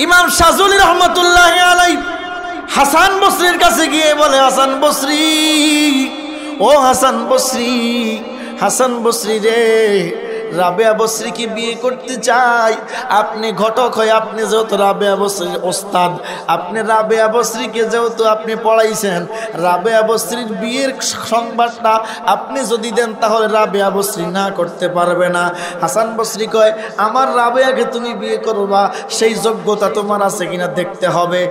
ইমাম শাযুলি রহমাতুল্লাহি আলাইহি হাসান বসরির কাছে গিয়ে বলে, হাসান বসরি, ও হাসান বসরি, হাসান বসরি রে, রাবেয়া বসরিকে বিয়ে করতে চাই। আপনি ঘটক হয়ে, আপনি যেহেতু রাবেয়া বসরির ওস্তাদ, আপনি রাবেয়া বসরিকে যেহেতু আপনি পড়াইছেন, রাবেয়া বসরির বিয়ের সংবাদটা আপনি যদি দেন তাহলে রাবেয়া বসরি না করতে পারবে না। হাসান বসরি কয়, আমার রাবেয়াকে তুমি বিয়ে করবা, সেই যোগ্যতা তোমার আছে কিনা দেখতে হবে।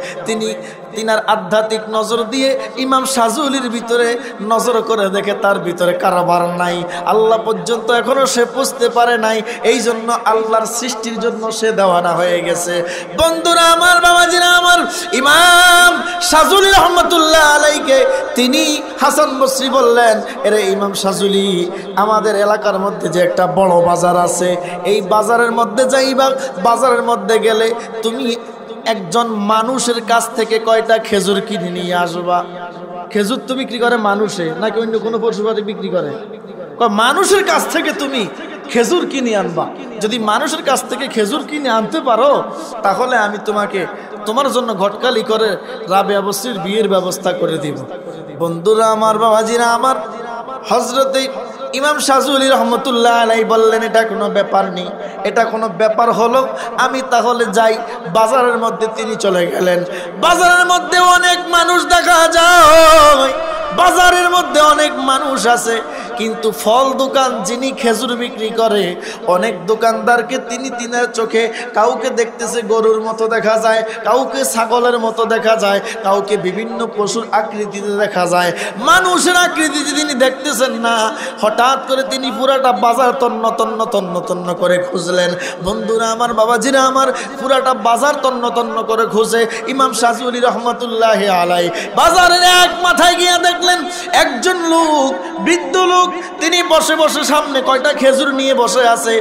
তিনার আধ্যাত্মিক নজর দিয়ে ইমাম শাযুলির ভিতরে নজর করে দেখে তার ভিতরে কারবার নাই, আল্লাহ পর্যন্ত এখনো সে বুঝতে পারে নাই, এই জন্য আল্লাহর সৃষ্টির জন্য সে দেওয়ানা হয়ে গেছে। বন্ধুরা আমার, বাবাজিরা আমার, ইমাম শাযুলি রহমাতুল্লাহ আলাইহিকে তিনি হাসান বসরি বললেন, এরে ইমাম শাযুলি, আমাদের এলাকার মধ্যে যে একটা বড় বাজার আছে, এই বাজারের মধ্যে যাইবা, বাজারের মধ্যে গেলে তুমি একজন মানুষের কাছ থেকে কয়টা খেজুর কিনে নিয়ে আসবা। খেজুর তো বিক্রি করে মানুষে, নাকি অন্য কোনো পশুপাতি বিক্রি করে? মানুষের কাছ থেকে তুমি খেজুর কিনে আনবা। যদি মানুষের কাছ থেকে খেজুর কিনে আনতে পারো, তাহলে আমি তোমাকে তোমার জন্য ঘটকালি করে রাবেয়া বসরির বিয়ের ব্যবস্থা করে দিব। বন্ধুরা আমার, বাবাজিরা আমার, হযরতে ইমাম শাযুলি রহমাতুল্লাহ আলাইহি বললেন, এটা কোনো ব্যাপার নেই, এটা কোনো ব্যাপার হলো, আমি তাহলে যাই। বাজারের মধ্যে তিনি চলে গেলেন। বাজারের মধ্যে অনেক মানুষ দেখা যায়, বাজারের মধ্যে অনেক মানুষ আছে, কিন্তু ফল দোকান যিনি খেজুর বিক্রি করে, অনেক দোকানদারকে তিনার চোখে কাউকে দেখতেছে গরুর মতো দেখা যায়, কাউকে ছাগলের মতো দেখা যায়, কাউকে বিভিন্ন পশুর আকৃতিতে দেখা যায়, মানুষের আকৃতিতে তিনি দেখতেছেন না। হঠাৎ করে তিনি পুরাটা বাজার তন্ন তন্ন তন্ন তন্ন করে খুঁজলেন। বন্ধুরা আমার, বাবাজিরা আমার, পুরাটা বাজার তন্ন তন্ন করে খুঁজে ইমাম শাযুলি রহমাতুল্লাহি আলাইহি বাজারের এক মাথায় গিয়ে দেখলেন একজন লোক, বৃদ্ধ লোক, তিনি বসে বসে সামনে কয়টা খেজুর নিয়ে বসে আছে,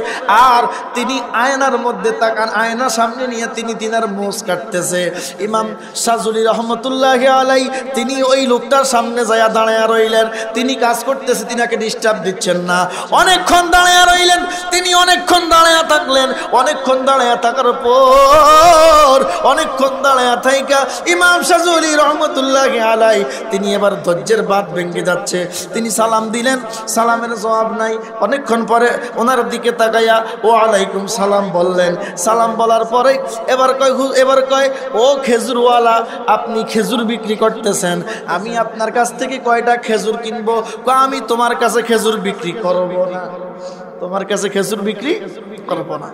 আর তিনি আয়নার মধ্যে তাকান, আয়না সামনে নিয়ে তিনি তিনার মোষ কাটতেছে। ইমাম শাযুলি রহমাতুল্লাহি আলাইহি তিনি ওই লোকটার সামনে যায় দাঁড়ায়া রইলেন। তিনি কাজ করতেছে, তিনাকে ডিস্টার্ব দিচ্ছেন না। অনেকক্ষণ দাঁড়ায়া রইলেন তিনি, অনেকক্ষণ দাঁড়ায়া থাকলেন। অনেকক্ষণ দাঁড়ায়া থাকার পর, অনেকক্ষণ দাঁড়ায়া থাইকা ইমাম শাযুলি রহমাতুল্লাহি আলাইহি তিনি এবার ধৈর্যের বাঁধ ভেঙে যাচ্ছে। তিনি সালাম দিলেন, সালামের জবাব নাই। অনেকক্ষণ পরে ওনার দিকে তাকাইয়া ও আলাইকুম সালাম বললেন। সালাম বলার পরে এবার কয় ও খেজুরওয়ালা, আপনি খেজুর বিক্রি করতেছেন, আমি আপনার কাছ থেকে কয়টা খেজুর কিনবো? আমি তোমার কাছে খেজুর বিক্রি করব না, তোমার কাছে খেজুর বিক্রি করব না।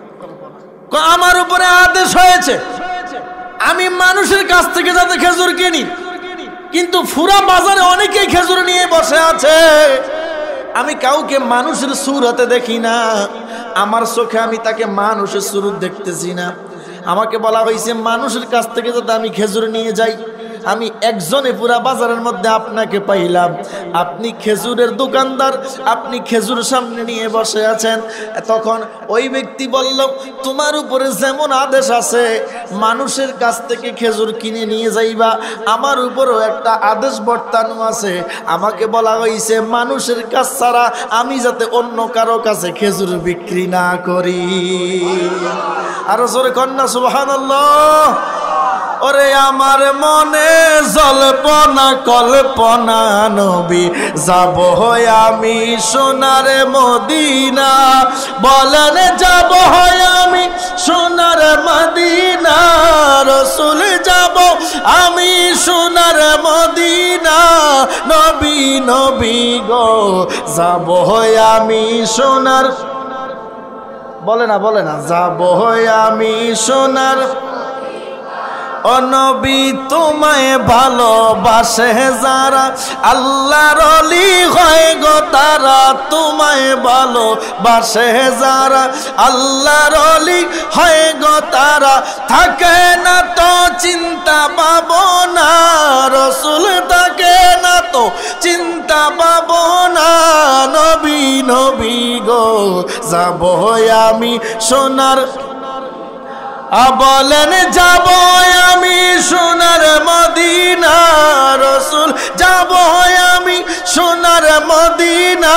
আমার উপরে আদেশ হয়েছে আমি মানুষের কাছ থেকে যাতে খেজুর কিনি, কিন্তু পুরা বাজারে অনেকেই খেজুর নিয়ে বসে আছে, আমি কাউকে মানুষের সুরতে দেখি না, আমার চোখে আমি তাকে মানুষের সুরত দেখতেছি না। আমাকে বলা হয়েছে মানুষের কাছ থেকে যাতে আমি খেজুর নিয়ে যাই। আমি একজনে পুরা বাজারের মধ্যে আপনাকে পাইলাম, আপনি খেজুরের দোকানদার, আপনি খেজুর সামনে নিয়ে বসে আছেন। তখন ওই ব্যক্তি বলল, তোমার উপরে যেমন আদেশ আছে মানুষের কাছ থেকে খেজুর কিনে নিয়ে যাইবা, আমার উপরেও একটা আদেশ বর্তানো আছে। আমাকে বলা হয়েছে মানুষের কাছ ছাড়া আমি যাতে অন্য কারো কাছে খেজুর বিক্রি না করি। আরো জোরে কন্যা সুবহানাল্লাহ। ওরে আমার মনে জল্পনা কল্পনা, নবী যাব আমি সোনার মদিনা, বলেন যাব আমি সোনার মদিনা, রাসূল যাব আমি সোনার মদিনা, নবী নবী গো যাব আমি সোনার, বলে না যাব আমি সোনার। ও নবী তোমায় ভালোবাসে যারা, আল্লাহর ওলি হয় গো তারা, তোমায় ভালোবাসে যারা, আল্লাহর ওলি হয় গো তারা, থাকে না তো চিন্তা ভাবনা, রাসূল থাকে না তো চিন্তা ভাবনা, নবী নবী গো যাব আমি সোনার, বলেন যাব আমি সোনার মদিনা, রাসূল যাব আমি সোনার মদিনা,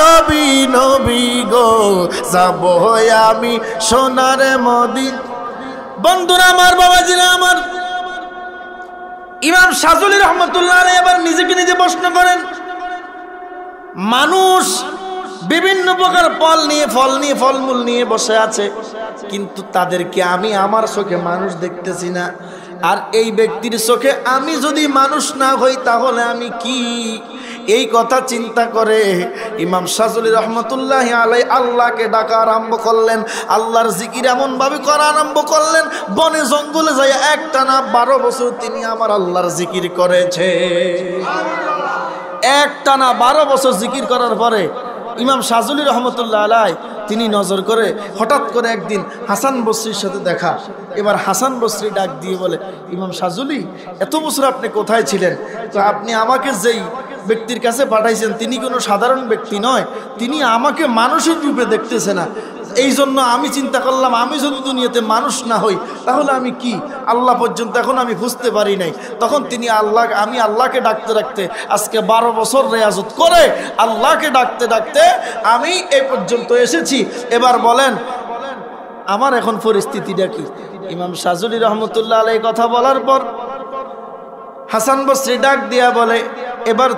নবী নবী গো যাব আমি সোনার মদিনা। বন্ধুরা আমার, বাবাজিরা আমার, ইমাম শাযুলি রহমতুল্লাহ আলাইহি এবার নিজেকে নিজে প্রশ্ন করেন, মানুষ বিভিন্ন প্রকার ফল নিয়ে ফলমূল নিয়ে বসে আছে, কিন্তু তাদেরকে আমি আমার চোখে মানুষ দেখতেছি না। আর এই ব্যক্তির চোখে আমি যদি মানুষ না হই তাহলে আমি কি? এই কথা চিন্তা করে ইমাম শাযুলি রহমতুল্লাহি আলাইহি আল্লাহকে ডাকা আরম্ভ করলেন, আল্লাহর জিকির এমন ভাবে করা আরম্ভ করলেন, বনে জঙ্গলে যায় একটানা 12 বছর তিনি আমার আল্লাহর জিকির করেছে। একটানা 12 বছর জিকির করার পরে ইমাম শাযুলি রহমতুল্লাহ আলাইহি তিনি নজর করে হঠাৎ করে একদিন হাসান বসরির সাথে দেখা। এবার হাসান বসরি ডাক দিয়ে বলে, ইমাম শাযুলি, এত বছর আপনি কোথায় ছিলেন? তো আপনি আমাকে যেই ব্যক্তির কাছে পাঠাইছেন তিনি কোনো সাধারণ ব্যক্তি নয়, তিনি আমাকে মানুষের রূপে দেখতেছে না। এই জন্য আমি চিন্তা করলাম, আমি যদি দুনিয়াতে মানুষ না হই তাহলে আমি কি? আল্লাহ পর্যন্ত এখন আমি বুঝতে পারি নাই। তখন তিনি আমি আল্লাহকে ডাকতে ডাকতে আজকে 12 বছর রেয়াজত করে আল্লাহকে ডাকতে ডাকতে আমি এই পর্যন্ত এসেছি। এবার বলেন আমার এখন পরিস্থিতিটা কি? ইমাম শাযুলি রহমতুল্লাহ আলাইহি কথা বলার পর হাসান বসরি ডাক দিয়া বলে, এবার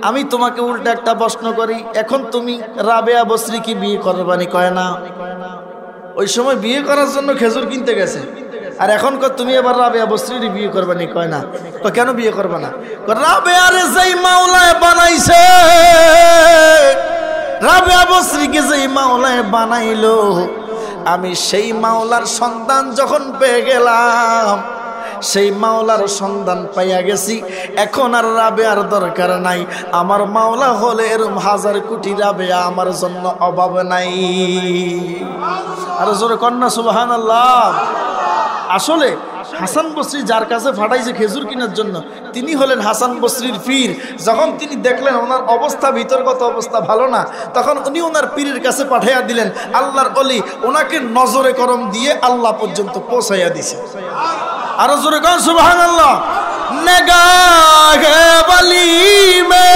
আমি তোমাকে উল্টা একটা প্রশ্ন করি, এখন তুমি রাবেয়া বসরি কি বিয়ে করবানি? কয় না। ওই সময় বিয়ে করার জন্য খেজুর কিনতে গেছে, আর এখন তুমি এবার রাবেয়া বসরির বিয়ে করবানি? কয় না। তো কেন বিয়ে করবা না? রাবেয়ারে যেই মাওলায় বানাইছে, রাবেয়া বসরিকে যেই মাওলায় বানাইলো, আমি সেই মাওলার সন্ধান যখন পেয়ে গেলাম, সেই মাওলার সন্ধান পাইয়া গেছি, এখন আর রাবেয়ার দরকার নাই। আমার মাওলা হলে এরকম 1000 কোটি রাবেয়া আমার জন্য অভাব নাই। আর জোরে কন্যা সুবহানাল্লাহ। আসলে হাসান বসরি যার কাছে পাঠাইছে খেজুর কেনার জন্য, তিনি হলেন হাসান বসরির পীর। যখন তিনি দেখলেন ওনার অবস্থা, ভিতরগত অবস্থা ভালো না, তখন উনি ওনার পীরের কাছে পাঠাইয়া দিলেন। আল্লাহর ওলি ওনাকে নজরে করম দিয়ে আল্লাহ পর্যন্ত পৌঁছাইয়া দিছে। আর জোরে কন সুবহানাল্লাহ। নিগাহে ওয়ালি মে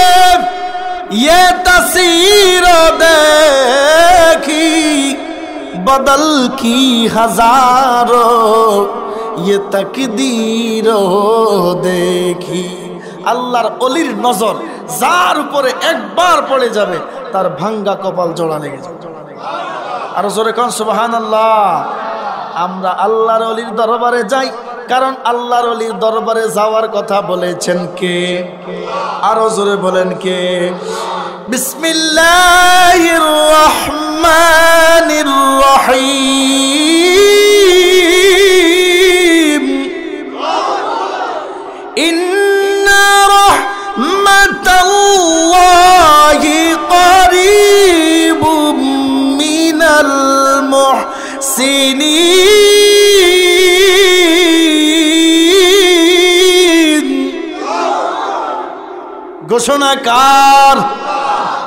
ये तस्वीर देखी बदल की हजारों ये तकदीर देखी। আল্লাহর অলির নজর যার উপরে একবার পড়ে যাবে তার ভাঙ্গা কপাল জোড়া লেগে যাবে। আর জোরে কোন সুবহানাল্লাহ। আমরা আল্লাহর অলির দরবারে যাই, কারণ আল্লাহর অলির দরবারে যাওয়ার কথা বলেছেন কে? আরো জোরে বলেন কে? বিসমিল্লাহির রহমানির রহিম। ইন্না রাহমাতাল্লাহি করিবুম মিনাল মুহসিনিন। ঘোষণা কার?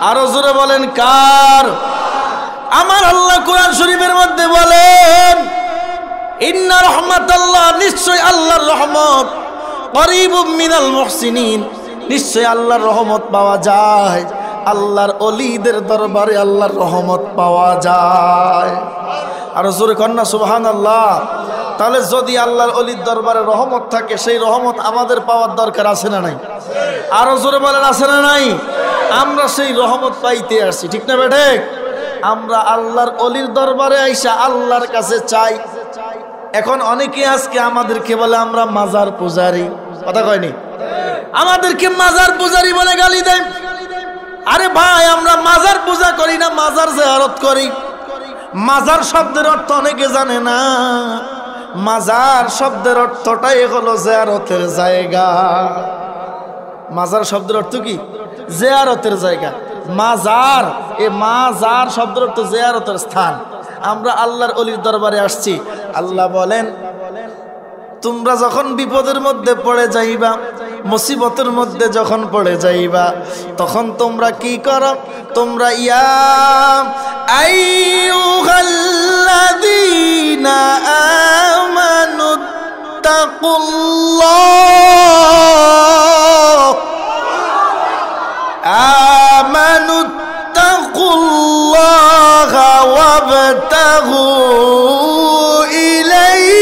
আরো জোরে বলেন কার? আমার আল্লাহ কোরআন শরীফের মধ্যে বলেন, ইন্না রাহমাতাল্লাহ, নিশ্চয় আল্লাহর রহমত, করিবুম মিনাল মুহসিনিন, নিশ্চয় আল্লাহর রহমত পাওয়া যায়। আল্লাহর ওলিদের দরবারে আল্লাহর রহমত পাওয়া যায়। আরো জোরে কন্যা সুবহানাল্লাহ। তাহলে যদি আল্লাহর ওলির দরবারে রহমত থাকে, সেই রহমত আমাদের পাওয়ার দরকার আছে না নাই? আরো জোরে বলেন আছে না নাই? আমরা সেই রহমত পাইতে আসছি, ঠিক না বেঠে? আমরা আল্লাহর ওলির দরবারে আইসা আল্লাহর কাছে চাই। এখন অনেকে আজকে আমাদেরকে বলে আমরা মাজার পূজারি, কথা কয়নি? আমাদেরকে মাজার পূজারি বলে গালি দেয়। আরে ভাই, আমরা মাজার পূজা করি না, মাজার জিয়ারত করি। মাজার শব্দের অর্থ অনেকে জানে না। মাজার শব্দের অর্থটাই হলো জিয়ারতের জায়গা। মাজার শব্দের অর্থ কি? জিয়ারতের জায়গা। মাজার, মাজার শব্দের অর্থ জিয়ারতের স্থান। আমরা আল্লাহর ওলির দরবারে আসছি। আল্লাহ বলেন, তোমরা যখন বিপদের মধ্যে পড়ে যাইবা, মুসিবতের মধ্যে যখন পড়ে যাইবা, তখন তোমরা কি করো? তোমরা ইয়া আইয়ুহাল্লাযীনা আমানু তাকুল্লাহ ওয়াবতাগু ইলাইহি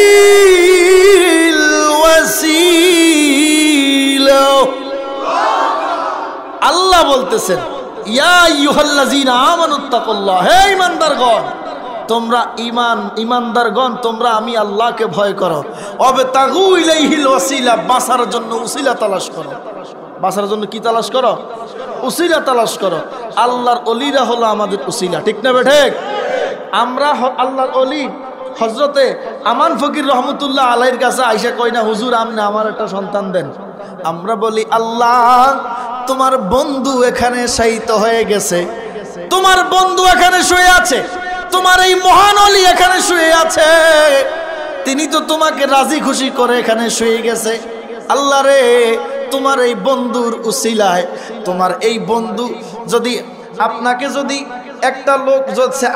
বলতেছেন, ইয়া আইয়ুহাল্লাযীনা আমানুত্তাকুল্লাহ, হে ঈমানদারগণ, তোমরা ঈমানদারগণ তোমরা আমি আল্লাহকে ভয় করো। ওয়াবতাগু ইলাইহিল ওয়াসিলা, বাঁচার জন্য উসিলা তালাশ করো। বাঁচার জন্য কি তালাশ করো? উসিলা তালাশ করো। আল্লাহর ওলিরা হলো আমাদের উসিলা, ঠিক না ঠিক? আমরা আল্লাহর ওলি হযরতে আমান ফকির রহমতুল্লাহ আলাইহির কাছে আইসা কই না, হুজুর আপনি আমার একটা সন্তান দেন। আমরা বলি, আল্লাহ তোমার বন্ধু এখানে শায়িত হয়ে গেছে, তোমার বন্ধু এখানে শুয়ে আছে, তোমার এই মহান ওলি এখানে শুয়ে আছে, তিনি তো তোমাকে রাজি খুশি করে এখানে শুয়ে গেছে। আল্লাহ রে, তোমার এই বন্ধুর উসিলায়, তোমার এই বন্ধু যদি আপনাকে যদি একটা লোক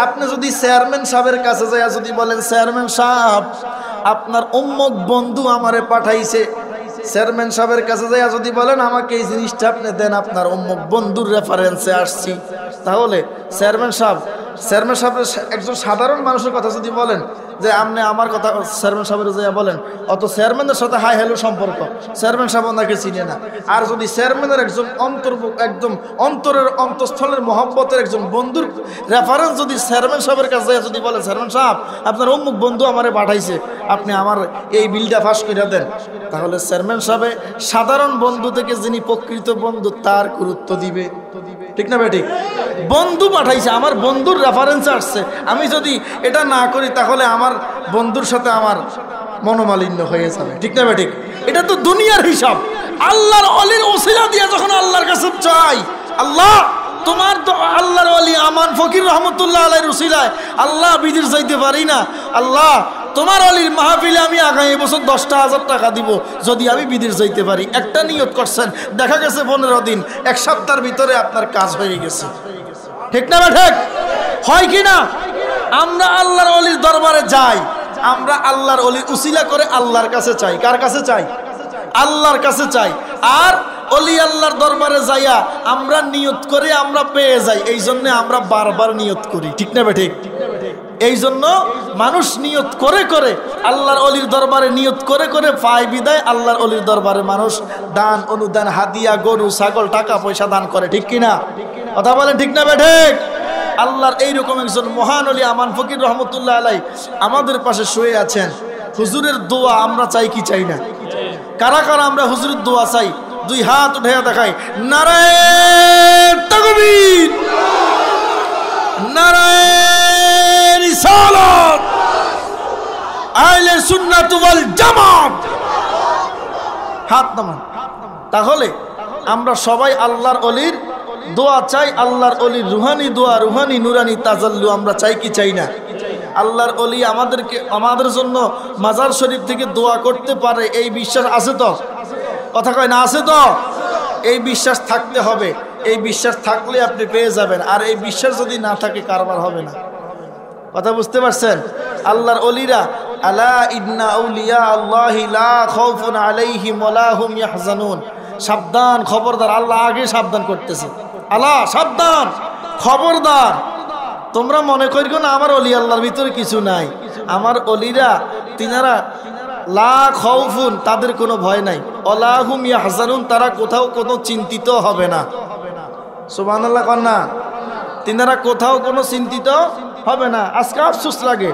আপনি যদি চেয়ারম্যান সাহেবের কাছে যাইয়া যদি বলেন, চেয়ারম্যান সাহেব আপনার অমুক বন্ধু আমারে পাঠাইছে, চেয়ারম্যান সাহেবের কাছে যাইয়া যদি বলেন আমাকে এই জিনিসটা আপনি দেন, আপনার অমুক বন্ধুর রেফারেন্সে আসছি, তাহলে চেয়ারম্যান সাহেবের একজন সাধারণ মানুষের কথা যদি বলেন যে আপনি আমার কথা চেয়ারম্যান সাহেবের যাইয়া বলেন, অত চেয়ারম্যানের সাথে হাই হ্যালো সম্পর্ক, চেয়ারম্যান সাহেব ওনাকে চিনে না। আর যদি চেয়ারম্যানের একজন একদম অন্তরের অন্তঃস্থলের মহব্বতের একজন বন্ধুর রেফারেন্স যদি চেয়ারম্যান সাহেবের কাছে যাইয়া যদি বলেন, চেয়ারম্যান সাহেব আপনার অমুক বন্ধু আমারে পাঠাইছে, আপনি আমার এই বিলটা ফাঁস করে দেন, তাহলে চেয়ারম্যান সাহেব সাধারণ বন্ধু থেকে যিনি প্রকৃত বন্ধু তার গুরুত্ব দিবে, ঠিক না ভাই? ঠিক, বন্ধু পাঠাইছে, আমার বন্ধুর রেফারেন্সে আসছে, আমি যদি এটা না করি তাহলে আমার বন্ধুর সাথে আমার মনোমালিন্য হয়ে যাবে, ঠিক না ভাই? ঠিক, এটা তো দুনিয়ার হিসাব। আল্লাহর ওলির ওসিলা দিয়ে যখন আল্লাহর কাছে চাই, আল্লাহ তোমার তো আল্লাহর ওলি আমান ফকির রহমতুল্লাহ আলাইহির ওসিলায় আল্লাহ বিদির যাইতে পারি না, আল্লাহ তোমার অলির মাহফিলে আমি আগামী বছর 10,000 টাকা দিব যদি আমি বিদেশ যাইতে পারি। একটা নিয়ত করছেন, দেখা গেছে 15 দিন, এক সপ্তাহের ভিতরে আপনার কাজ হয়ে গেছে, ঠিক না ঠিক? হয় কি না? আমরা আল্লাহর অলির দরবারে যাই, আমরা আল্লাহর অলির উসিলা করে আল্লাহর কাছে চাই। কার কাছে চাই? আল্লাহর কাছে চাই। আর অলি আল্লাহর দরবারে যাইয়া আমরা নিয়ত করে আমরা পেয়ে যাই, এই জন্য আমরা বারবার নিয়ত করি, ঠিক না ঠিক? এই জন্য মানুষ নিয়ত করে করে আল্লাহর অলির দরবারে নিয়ত করে করে পায় বিদায় আল্লাহর অলির দরবারে মানুষ দান অনুদান হাদিয়া গরু ছাগল টাকা পয়সা দান করে, ঠিক কিনা? কথা বলেন ঠিক না ঠিক? আল্লাহর এইরকম একজন মহান অলি আমান ফকির রহমতুল্লাহ আলাইহি আমাদের পাশে শুয়ে আছেন। হুজুরের দোয়া আমরা চাই কি চাই না? কারা কারা আমরা হুজুরের দোয়া চাই? দুই হাত উঠে দেখাই, নারায়ে তাকবীর, নারায়ে রিসালাত, আহলে সুন্নাত ওয়াল জামাত, হাত নামান। তাহলে আমরা সবাই আল্লাহর অলির দোয়া চাই, আল্লাহর অলির রুহানি দোয়া, রুহানি নুরানি তাজাল্লু আমরা চাই কি চাই না? আল্লাহর অলি আমাদের জন্য মাজার শরীফ থেকে দোয়া করতে পারে, এই বিশ্বাস আছে তো? কথা কয় না, আছে তো? এই বিশ্বাস থাকতে হবে, এই বিশ্বাস থাকলে আপনি পেয়ে যাবেন। আর এই বিশ্বাস যদি না থাকে কারবার হবে না। কথা বুঝতে পারছেন? আল্লাহর অলিরা, আলা ইন্না আউলিয়া আল্লাহি লা খাউফুন আলাইহিম ওয়ালা হুম ইয়াহজানুন, সাবধান, খবরদার, আল্লাহ আগে সাবধান করতেছে। আল্লাহ সাবধান, খবরদার, তোমরা মনে করিও না আমার অলি আল্লাহর ভিতরে কিছু নাই। আমার অলিরা তিনারা লা খাউফুন, তাদের কোনো ভয় নাই, ওয়ালা হুম ইয়াহজানুন, তারা কোথাও কোনো চিন্তিত হবে না। সুবহানাল্লাহ কন্যা, তিনারা কোথাও কোনো চিন্তিত হবে না। আজকে আফসোস লাগে,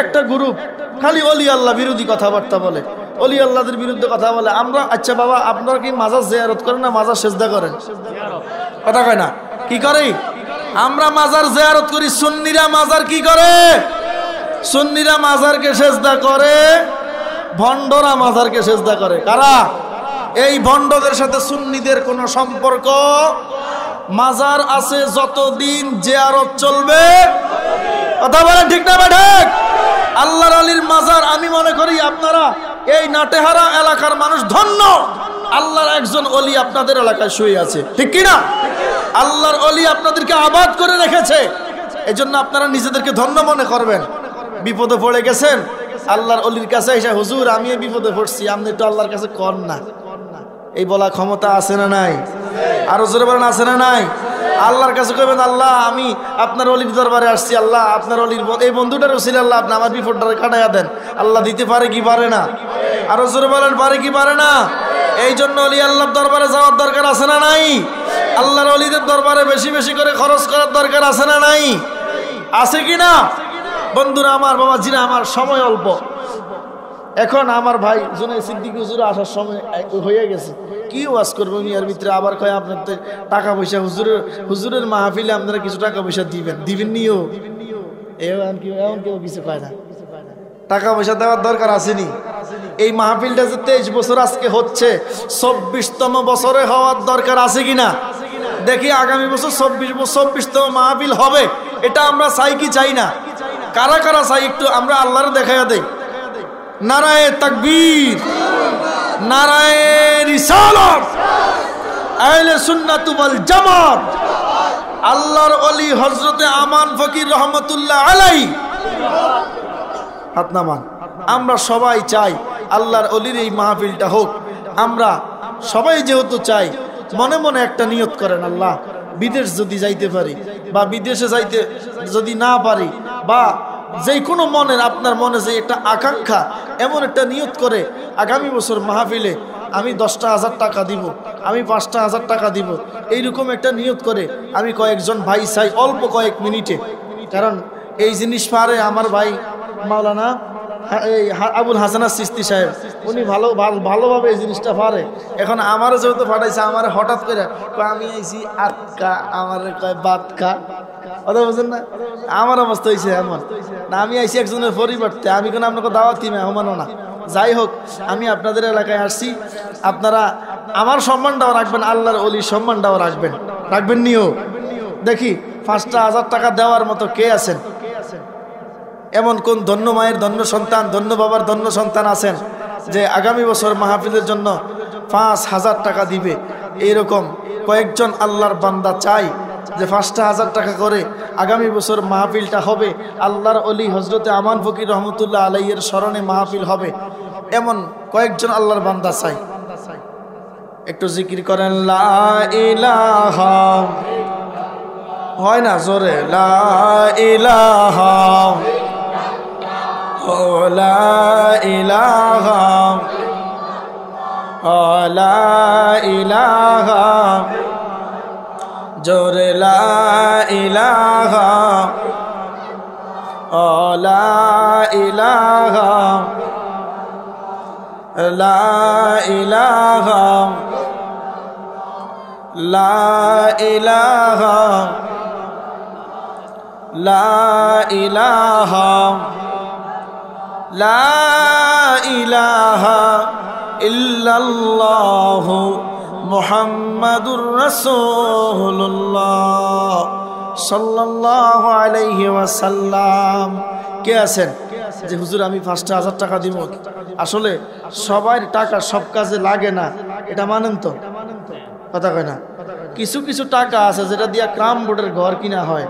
একটা গ্রুপ খালি অলি আল্লাহ বিরোধী কথাবার্তা বলে, অলি আল্লাহদের বিরুদ্ধে কথা বলে। আমরা আচ্ছা বাবা, আপনারা কি মাজার জিয়ারত করেন না মাজার সেজদা করেন? কথা কয় না, কি করে? আমরা মাজার জিয়ারত করি, সুন্নিরা মাজার কি করে? সুন্নিরা মাজারকে সেজদা করে, ভণ্ডরা মাজারকে সেজদা করে। কারা? এই ভণ্ডদের সাথে সুন্নিদের কোনো সম্পর্ক? মাজার আছে যতদিন জিয়ারত চলবে। কথা বলেন ঠিক না ঠিক? আল্লাহর আলীর মাজার, আমি মনে করি আপনারা এই নাটেহারা এলাকার মানুষ ধন্য, আল্লাহর একজন অলি আপনাদের এলাকায় শুয়ে আছে, ঠিক কিনা? আল্লাহর অলি আপনাদেরকে আবাদ করে রেখেছে, এজন্য আপনারা নিজেদেরকে ধন্য মনে করবেন। বিপদে পড়ে গেছেন, আল্লাহর অলির কাছে এসে, হুজুর আমি এই বিপদে পড়ছি, আপনি একটু আল্লাহর কাছে কর না, এই বলা ক্ষমতা আছে না নাই? আরো জোরে বলেন, আছে না নাই? আল্লাহর কাছে কইবেন, আল্লাহ আমি আপনার অলির দরবারে আসছি, আল্লাহ আপনার অলির এই বন্ধুটার ওসিলা আল্লাহ আপনি আমার বিপদটা কাটাইয়া দেন। আল্লাহ দিতে পারে কি পারে না? আরো জোরে বলেন, পারে কি পারে না? এই জন্য অলি আল্লাহর দরবারে যাওয়ার দরকার আছে না নাই? আল্লাহর ওলিদের দরবারে বেশি বেশি করে খরচ করার দরকার আছে না নাই? আছে কি না? বন্ধুরা আমার, বাবা জিরা আমার, সময় অল্প। এখন আমার ভাই জুনাইদ সিদ্দিক হুজুর আসার সময় হয়ে গেছে। কি ওয়াজ করবো উনি এর ভিতরে আবার কয় আপনার টাকা পয়সা হুজুরের মাহফিলে আপনারা কিছু টাকা পয়সা দিবেন নিও। এমন কেউ কিছু কয় না। টাকা পয়সা দেওয়ার দরকার আসেনি। এই মাহফিলটা যে 23 বছর আজকে হচ্ছে, 24তম বছরে হওয়ার দরকার আছে কিনা দেখি। আগামী বছর 24তম মাহফিল হবে, এটা আমরা চাই কি চাই না? কারা কারা চাই একটু আমরা আল্লাহর দেখাইয়া দেই। নারায়ে তাকবীর, নারায়ে রিসালাত, আহলে সুন্নাত ওয়াল জামাত, আল্লাহর ওলি হযরতে আমান ফকির রহমাতুল্লাহ আলাইহি। হাত নামান। আমরা সবাই চাই আল্লাহর ওলির এই মাহফিলটা হোক। আমরা সবাই যেহেতু চাই, মনে মনে একটা নিয়ত করেন, আল্লাহ বিদেশ যদি যাইতে পারি বা বিদেশে যাইতে যদি না পারি, বা যে কোনো মনের আপনার মনে যে একটা আকাঙ্ক্ষা, এমন একটা নিয়ত করে আগামী বছর মাহফিলে আমি 10,000 টাকা দিব, আমি 5,000 টাকা দিব, এইরকম একটা নিয়ত করে আমি কয়েকজন ভাই চাই অল্প কয়েক মিনিটে। কারণ এই জিনিস পারে আমার ভাই মাওলানা আবুল হাসান সিস্তি সাহেব, উনি ভালোভাবে এই জিনিসটা পারে। এখন আমারও যেহেতু পাঠাইছে, আমার হঠাৎ করে আমি আইছি আটকা, আমার কয় বাতকা, কথা বুঝেন না? আমার অবস্থা হয়েছে এমন না, আমি আইছি একজনের পরিবর্তে, আমি কোনো আপনাকে দাওয়াতি মেহমানও না। যাই হোক, আমি আপনাদের এলাকায় আসছি, আপনারা আমার সম্মানটাও রাখবেন, আল্লাহর ওলির সম্মানটাও রাখবেন নিও। দেখি 5,000 টাকা দেওয়ার মতো কে আছেন? এমন কোন ধন্য মায়ের ধন্য সন্তান, ধন্য বাবার ধন্য সন্তান আছেন যে আগামী বছর মাহফিলের জন্য 5,000 টাকা দিবে? এইরকম কয়েকজন আল্লাহর বান্দা চাই যে 5,000 টাকা করে আগামী বছর মাহফিলটা হবে, আল্লাহর ওলি হযরতে আমান ফকির রহমতুল্লাহ আলাইহির স্মরণে মাহফিল হবে। এমন কয়েকজন আল্লাহর বান্দা চাই। একটু জিকির করেন, লা ইলাহা, হয় না জোরে, লা ইলাহা, লা ইলাহা, লা ইলাহা, জোরে লা ইলাহা, লা ইলাহা, লা ইলাহা, লা ইলাহা, লা ইলাহা, লা ইলাহা ইল্লাল্লাহু মুহাম্মাদুর রাসূলুল্লাহ সাল্লাল্লাহু আলাইহি ওয়াসাল্লাম। কে আছেন যে হুজুর আমি 5,000 টাকা দিব? আসলে সবার টাকা সব কাজে লাগে না, এটা মানেন তো? কথা কয় না? কিছু কিছু টাকা আছে যেটা দিয়া ক্রাম বোর্ডের ঘর কিনা হয়।